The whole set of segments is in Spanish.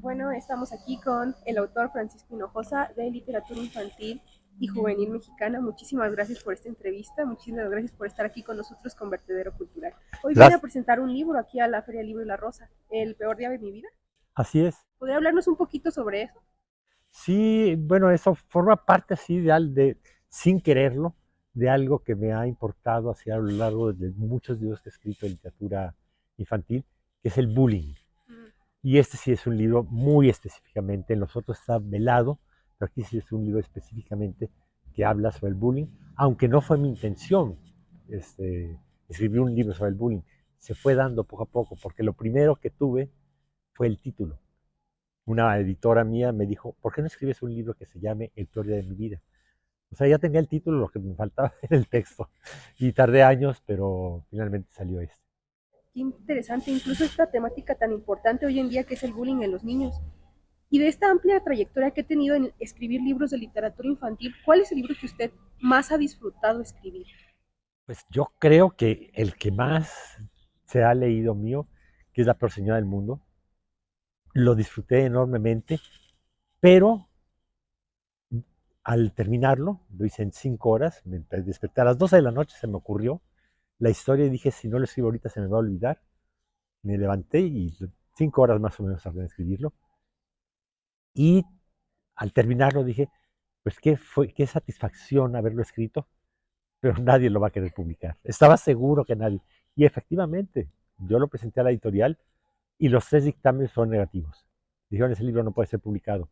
Bueno, estamos aquí con el autor Francisco Hinojosa de Literatura Infantil y Juvenil Mexicana. Muchísimas gracias por esta entrevista, muchísimas gracias por estar aquí con nosotros con Vertedero Cultural. Hoy viene a Gracias. presentar un libro aquí a la Feria del Libro y la Rosa, El peor día de mi vida. Así es. ¿Podría hablarnos un poquito sobre eso? Sí, bueno, eso forma parte así sin quererlo, de algo que me ha importado así a lo largo de muchos libros que he escrito de literatura infantil, que es el bullying. Mm. Y este sí es un libro muy específicamente, en los otros está velado, pero aquí sí es un libro específicamente que habla sobre el bullying, aunque no fue mi intención escribir un libro sobre el bullying, se fue dando poco a poco, porque lo primero que tuve fue el título. Una editora mía me dijo, ¿por qué no escribes un libro que se llame El peor día de mi vida? O sea, ya tenía el título, lo que me faltaba era el texto. Y tardé años, pero finalmente salió este. Qué interesante, incluso esta temática tan importante hoy en día que es el bullying en los niños. Y de esta amplia trayectoria que he tenido en escribir libros de literatura infantil, ¿cuál es el libro que usted más ha disfrutado escribir? Pues yo creo que el que más se ha leído mío, que es La peor señora del mundo, lo disfruté enormemente, pero al terminarlo, lo hice en 5 horas, me desperté a las 12 de la noche, se me ocurrió la historia y dije, si no lo escribo ahorita se me va a olvidar. Me levanté y 5 horas más o menos tardé en escribirlo. Y al terminarlo dije, pues qué satisfacción haberlo escrito, pero nadie lo va a querer publicar. Estaba seguro que nadie. Y efectivamente, yo lo presenté a la editorial y los 3 dictámenes fueron negativos. Dijeron, ese libro no puede ser publicado.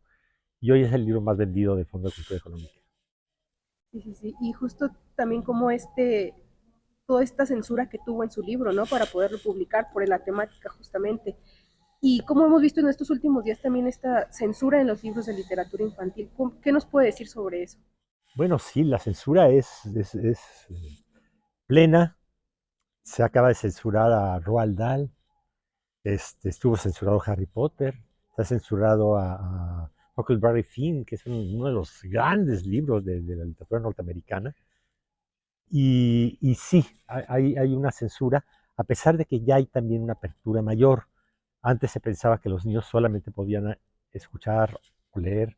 Y hoy es el libro más vendido del Fondo de Cultura Económica. Sí, sí, sí. Y justo también como toda esta censura que tuvo en su libro, ¿no? Para poderlo publicar por la temática justamente. Y como hemos visto en estos últimos días también esta censura en los libros de literatura infantil. ¿Qué nos puede decir sobre eso? Bueno, sí, la censura es plena. Se acaba de censurar a Roald Dahl. Estuvo censurado Harry Potter, se ha censurado a Huckleberry Finn, que es uno de los grandes libros de la literatura norteamericana. Y sí, hay una censura, a pesar de que ya hay también una apertura mayor. Antes se pensaba que los niños solamente podían escuchar o leer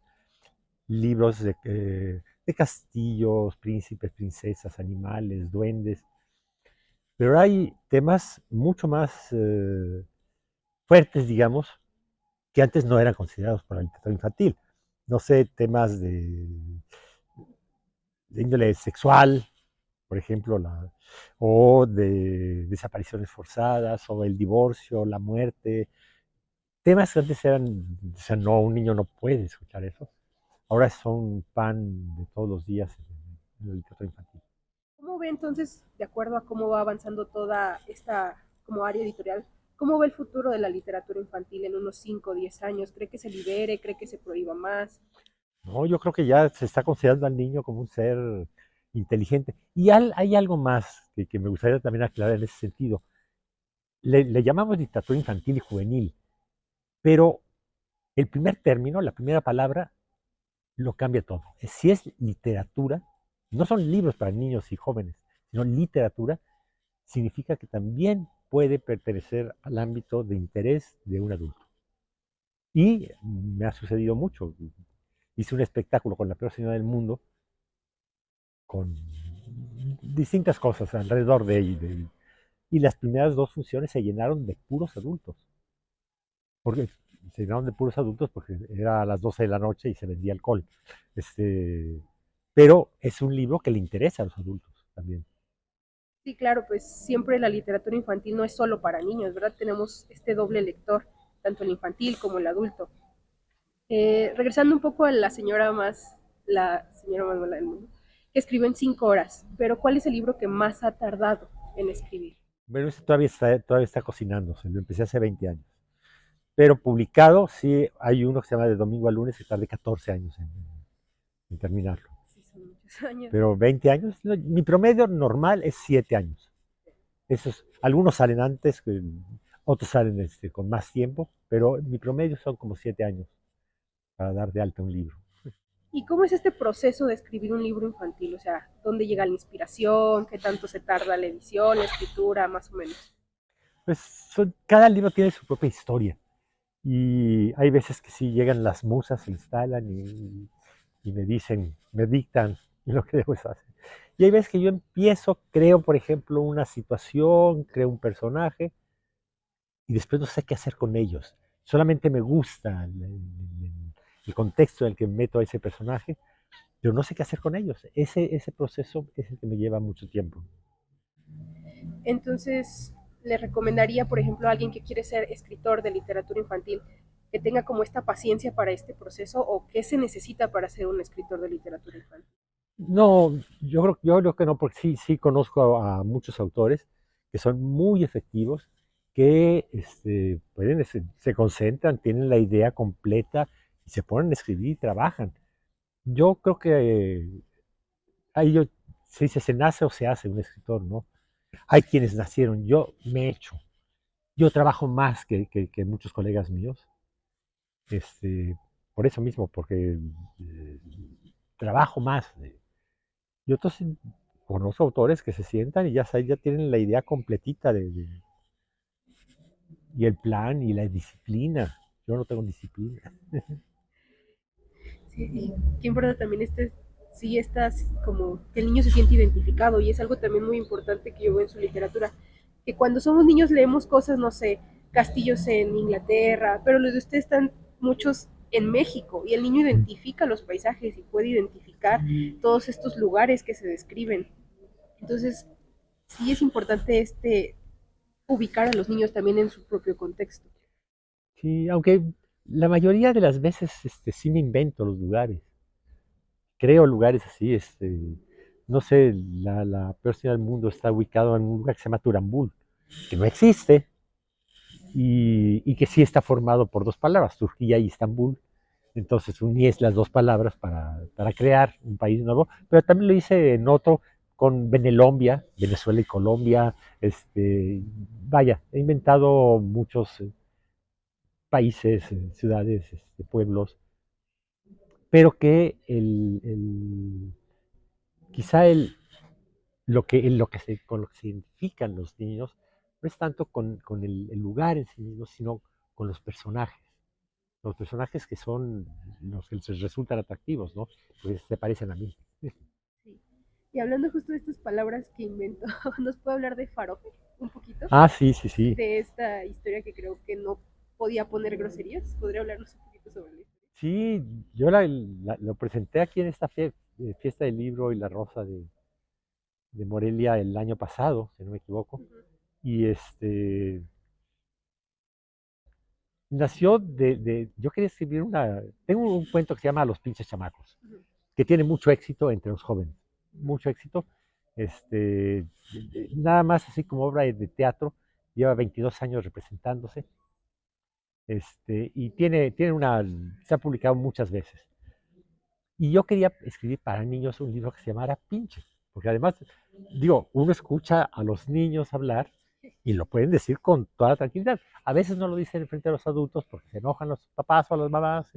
libros de castillos, príncipes, princesas, animales, duendes, pero hay temas mucho más fuertes, digamos, que antes no eran considerados para la literatura infantil. No sé, temas de índole sexual, por ejemplo, o de desapariciones forzadas, o el divorcio, la muerte. Temas que antes eran, o sea, no, un niño no puede escuchar eso. Ahora son pan de todos los días en la literatura infantil. ¿Cómo ve entonces, de acuerdo a cómo va avanzando toda esta como área editorial, cómo ve el futuro de la literatura infantil en unos 5 o 10 años? ¿Cree que se libere? ¿Cree que se prohíba más? No, yo creo que ya se está considerando al niño como un ser inteligente. Y hay algo más que me gustaría también aclarar en ese sentido. Le llamamos literatura infantil y juvenil, pero el primer término, la primera palabra, lo cambia todo. Si es literatura, no son libros para niños y jóvenes, sino literatura, significa que también puede pertenecer al ámbito de interés de un adulto. Y me ha sucedido mucho. Hice un espectáculo con la peor señora del mundo, con distintas cosas alrededor de ella. Y las primeras 2 funciones se llenaron de puros adultos. Porque se llenaron de puros adultos porque era a las 12 de la noche y se vendía alcohol. Este, pero es un libro que le interesa a los adultos también. Sí, claro, pues siempre la literatura infantil no es solo para niños, ¿verdad? Tenemos este doble lector, tanto el infantil como el adulto. Regresando un poco a la señora más mala del mundo, que escribió en 5 horas, pero ¿cuál es el libro que más ha tardado en escribir? Bueno, ese todavía está cocinándose, lo empecé hace 20 años. Pero publicado, sí, hay uno que se llama De Domingo a Lunes que tardé 14 años en terminarlo. Sí, son muchos años. Pero 20 años, no, mi promedio normal es 7 años. Algunos salen antes, otros salen con más tiempo, pero mi promedio son como 7 años para dar de alta un libro. ¿Y cómo es este proceso de escribir un libro infantil? O sea, ¿dónde llega la inspiración? ¿Qué tanto se tarda la edición, la escritura, más o menos? Pues cada libro tiene su propia historia Y hay veces que sí llegan las musas, se instalan y me dicen, me dictan lo que debo hacer. Y hay veces que yo empiezo, creo, por ejemplo, una situación, creo un personaje, y después no sé qué hacer con ellos. Solamente me gusta el contexto en el que meto a ese personaje, pero no sé qué hacer con ellos. Ese proceso es el que me lleva mucho tiempo. Entonces, le recomendaría, por ejemplo, a alguien que quiere ser escritor de literatura infantil, que tenga como esta paciencia para este proceso o qué se necesita para ser un escritor de literatura infantil. No, yo creo que no, porque sí conozco a muchos autores que son muy efectivos, que pueden, se concentran, tienen la idea completa y se ponen a escribir y trabajan. Yo creo que ahí se dice, se nace o se hace un escritor, ¿no? Hay quienes nacieron, yo me he hecho. Yo trabajo más que muchos colegas míos, este, por eso mismo, porque eh, trabajo más. Y otros conozco autores que se sientan y ya tienen la idea completita y el plan y la disciplina. Yo no tengo disciplina. Sí, y qué importante también sí, estas como que el niño se siente identificado y es algo también muy importante que yo veo en su literatura, que cuando somos niños leemos cosas, no sé, castillos en Inglaterra, pero los de ustedes están muchos en México y el niño identifica los paisajes y puede identificar todos estos lugares que se describen. Entonces, sí es importante ubicar a los niños también en su propio contexto. Sí, aunque la mayoría de las veces sí me invento los lugares. Creo lugares así, no sé, la peor ciudad del mundo está ubicado en un lugar que se llama Turambul, que no existe y que sí está formado por dos palabras, Turquía y Estambul. Entonces uní las dos palabras para crear un país nuevo, pero también lo hice en otro con Benelombia, Venezuela y Colombia. Vaya, he inventado muchos países, ciudades, pueblos, pero que quizá con lo que se identifican los niños no es tanto con el lugar en sí mismo, sino con los personajes. Los personajes que son los que les resultan atractivos, ¿no? Pues se parecen a mí. Sí. Y hablando justo de estas palabras que invento, ¿nos puede hablar de Farope un poquito? Ah, sí, sí, sí. De esta historia que creo que no podía poner groserías. ¿Podría hablarnos un poquito sobre la historia? Sí, yo lo presenté aquí en esta fiesta del libro y la rosa de Morelia el año pasado, si no me equivoco. Uh -huh, Y nació yo quería escribir tengo un cuento que se llama Los pinches chamacos, uh -huh. que tiene mucho éxito entre los jóvenes, mucho éxito. Este, Nada más así como obra de teatro, lleva 22 años representándose, y se ha publicado muchas veces. Y yo quería escribir para niños un libro que se llamara Pinche, porque además, digo, uno escucha a los niños hablar y lo pueden decir con toda tranquilidad. A veces no lo dicen frente a los adultos porque se enojan los papás o las mamás,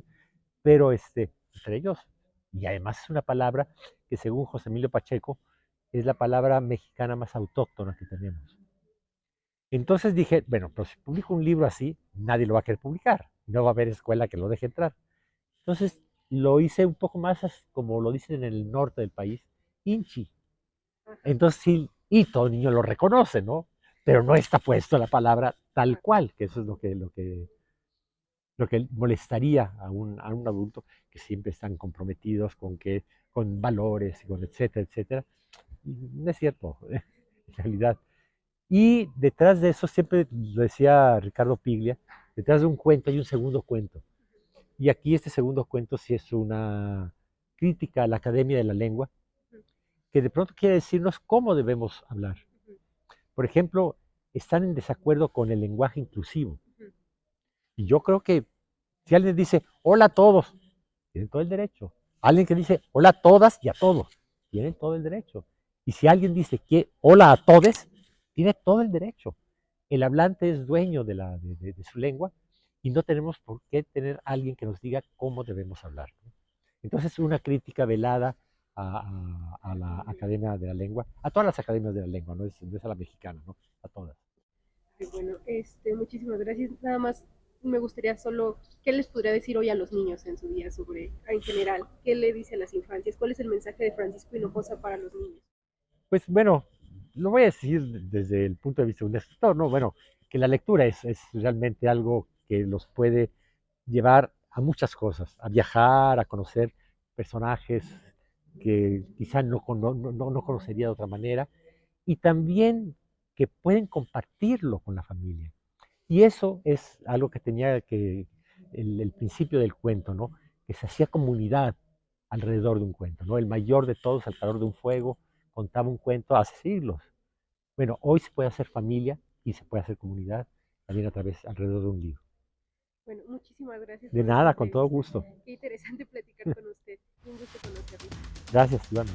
pero entre ellos, y además es una palabra que según José Emilio Pacheco es la palabra mexicana más autóctona que tenemos. Entonces dije, bueno, pero si publico un libro así, nadie lo va a querer publicar, no va a haber escuela que lo deje entrar. Entonces lo hice un poco más como lo dicen en el norte del país, inchi. Ajá, Entonces sí, y todo niño lo reconoce, ¿no? Pero no está puesto la palabra tal ajá. cual, que eso es lo que molestaría a un adulto que siempre están comprometidos con valores, con etcétera, etcétera. Y no es cierto, en realidad. Y detrás de eso, siempre lo decía Ricardo Piglia, detrás de un cuento hay un segundo cuento. Y aquí este segundo cuento sí es una crítica a la Academia de la Lengua, que de pronto quiere decirnos cómo debemos hablar. Por ejemplo, están en desacuerdo con el lenguaje inclusivo. Y yo creo que si alguien dice hola a todos, tienen todo el derecho. Alguien que dice hola a todas y a todos, tienen todo el derecho. Y si alguien dice que hola a todes, tiene todo el derecho. El hablante es dueño de su lengua y no tenemos por qué tener alguien que nos diga cómo debemos hablar. Entonces, una crítica velada a la Academia de la Lengua, a todas las academias de la lengua, no es a la mexicana, ¿no? A todas. Bueno, muchísimas gracias. Nada más me gustaría solo, ¿qué les podría decir hoy a los niños en su día sobre, en general? ¿Qué le dice a las infancias? ¿Cuál es el mensaje de Francisco Hinojosa para los niños? Pues bueno, lo voy a decir desde el punto de vista de un escritor, ¿no? Bueno, que la lectura es realmente algo que los puede llevar a muchas cosas, a viajar, a conocer personajes que quizá no conocería de otra manera, y también que pueden compartirlo con la familia. Y eso es algo que tenía que, el principio del cuento, ¿no? Que se hacía comunidad alrededor de un cuento, ¿no? El mayor de todos al calor de un fuego contaba un cuento hace siglos. Bueno, hoy se puede hacer familia y se puede hacer comunidad también a través, alrededor de un libro. Bueno, muchísimas gracias De por esta nada, con todo entrevista. gusto. Qué interesante platicar con usted. Un gusto conocerlo. Gracias, Iván.